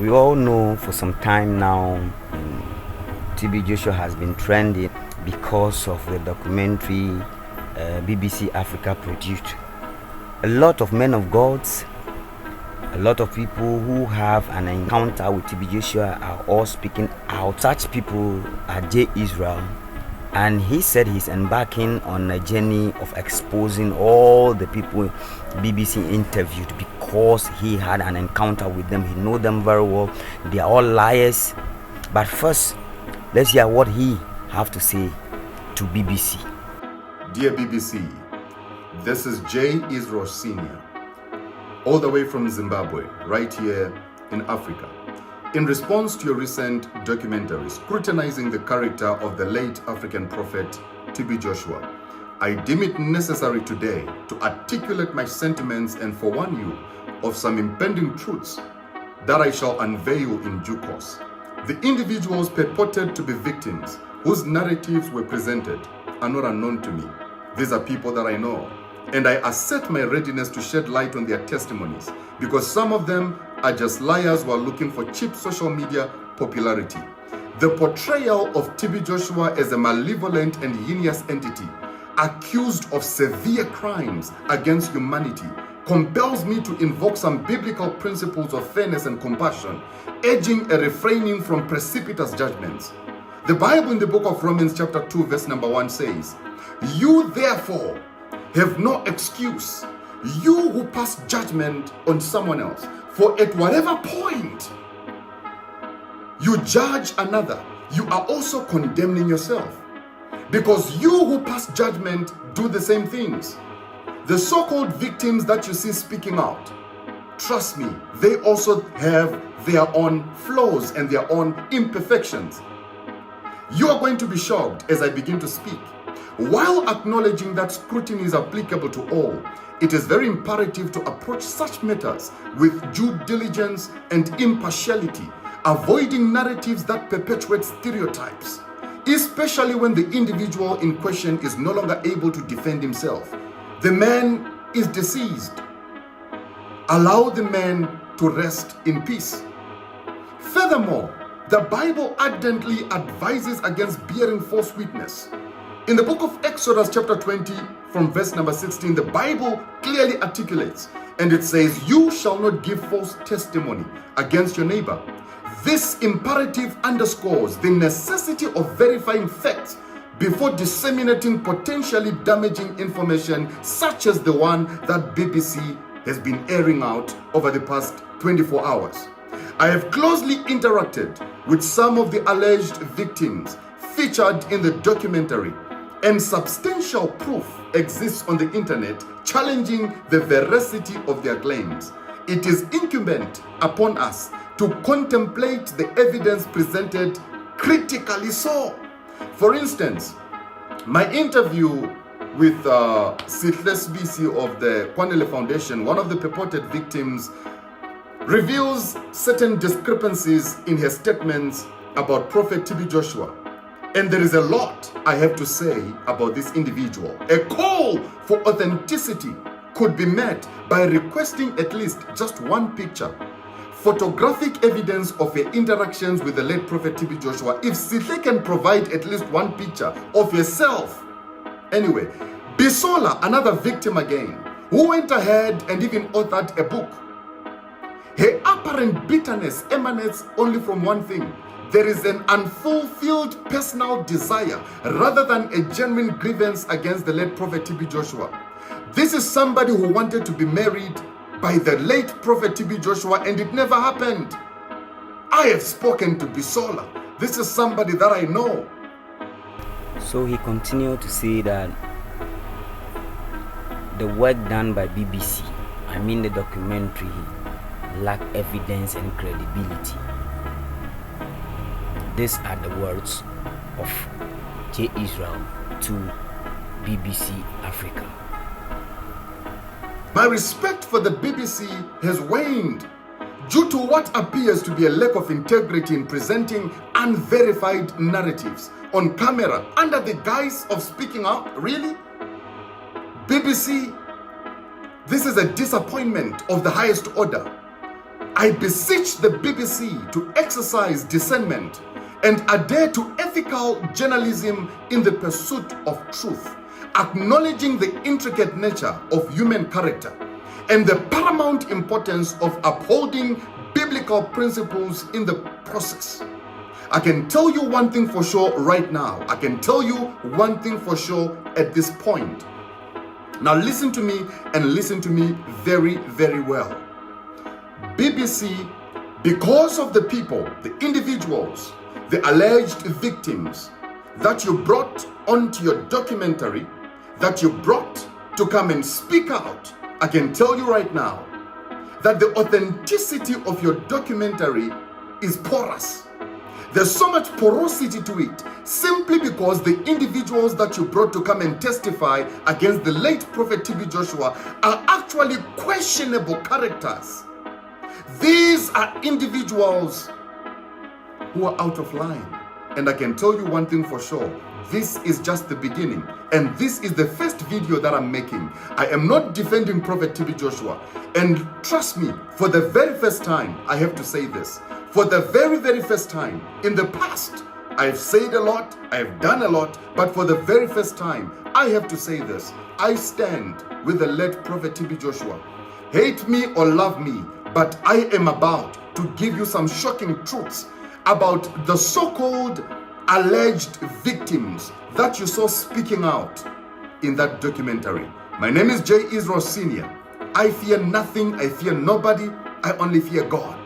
We all know for some time now, TB Joshua has been trending because of the documentary BBC Africa produced. A lot of men of God, a lot of people who have an encounter with TB Joshua are all speaking out. Such people are J. Israel, and he said he's embarking on a journey of exposing all the people BBC interviewed because he had an encounter with them. He knows them very well. They are all liars. But first, let's hear what he have to say to BBC. Dear BBC, this is J. Israel Sr., all the way from Zimbabwe, right here in Africa. In response to your recent documentary scrutinizing the character of the late African prophet TB Joshua, I deem it necessary today to articulate my sentiments and forewarn you of some impending truths that I shall unveil in due course. The individuals purported to be victims whose narratives were presented are not unknown to me. These are people that I know, and I assert my readiness to shed light on their testimonies because some of them are just liars who are looking for cheap social media popularity. The portrayal of TB Joshua as a malevolent and heinous entity accused of severe crimes against humanity compels me to invoke some biblical principles of fairness and compassion, urging a refraining from precipitous judgments. The Bible in the book of Romans chapter 2 verse number 1 says, "You therefore have no excuse, you who pass judgment on someone else, for at whatever point you judge another, you are also condemning yourself, because you who pass judgment do the same things." The so-called victims that you see speaking out, trust me, they also have their own flaws and their own imperfections. You are going to be shocked as I begin to speak. While acknowledging that scrutiny is applicable to all, it is very imperative to approach such matters with due diligence and impartiality, avoiding narratives that perpetuate stereotypes, especially when the individual in question is no longer able to defend himself. The man is deceased. Allow the man to rest in peace. Furthermore, the Bible ardently advises against bearing false witness. In the book of Exodus chapter 20 from verse number 16, the Bible clearly articulates, and it says, "You shall not give false testimony against your neighbor." This imperative underscores the necessity of verifying facts before disseminating potentially damaging information such as the one that BBC has been airing out over the past 24 hours. I have closely interacted with some of the alleged victims featured in the documentary, and substantial proof exists on the internet challenging the veracity of their claims. It is incumbent upon us to contemplate the evidence presented critically so. For instance, my interview with Sitles BC of the Kwanele Foundation, one of the purported victims, reveals certain discrepancies in her statements about Prophet TB Joshua. And there is a lot I have to say about this individual. A call for authenticity could be met by requesting at least just one picture, photographic evidence of her interactions with the late Prophet TB Joshua. If Sihle can provide at least one picture of herself. Anyway, Bisola, another victim again, who went ahead and even authored a book. Her apparent bitterness emanates only from one thing. There is an unfulfilled personal desire rather than a genuine grievance against the late Prophet TB Joshua. This is somebody who wanted to be married by the late Prophet TB Joshua and it never happened. I have spoken to Bisola. This is somebody that I know. So he continued to say that the work done by BBC, I mean the documentary, lacked evidence and credibility. These are the words of J. Israel to BBC Africa. My respect for the BBC has waned due to what appears to be a lack of integrity in presenting unverified narratives on camera under the guise of speaking out. Really? BBC, this is a disappointment of the highest order. I beseech the BBC to exercise discernment and adhere to ethical journalism in the pursuit of truth, acknowledging the intricate nature of human character and the paramount importance of upholding biblical principles in the process. I can tell you one thing for sure right now. I can tell you one thing for sure at this point. Now listen to me, and listen to me very, very well. BBC, because of the people, the individuals, the alleged victims that you brought onto your documentary, that you brought to come and speak out, I can tell you right now that the authenticity of your documentary is porous. There's so much porosity to it, simply because the individuals that you brought to come and testify against the late Prophet TB Joshua are actually questionable characters. These are individuals who are out of line. And I can tell you one thing for sure. This is just the beginning. And this is the first video that I'm making. I am not defending Prophet TB Joshua. And trust me, for the very first time, I have to say this. For the very, very first time, in the past, I've said a lot, I've done a lot, but for the very first time, I have to say this. I stand with the late Prophet TB Joshua. Hate me or love me, but I am about to give you some shocking truths about the so-called alleged victims that you saw speaking out in that documentary. My name is J. Israel Sr. I fear nothing, I fear nobody, I only fear God.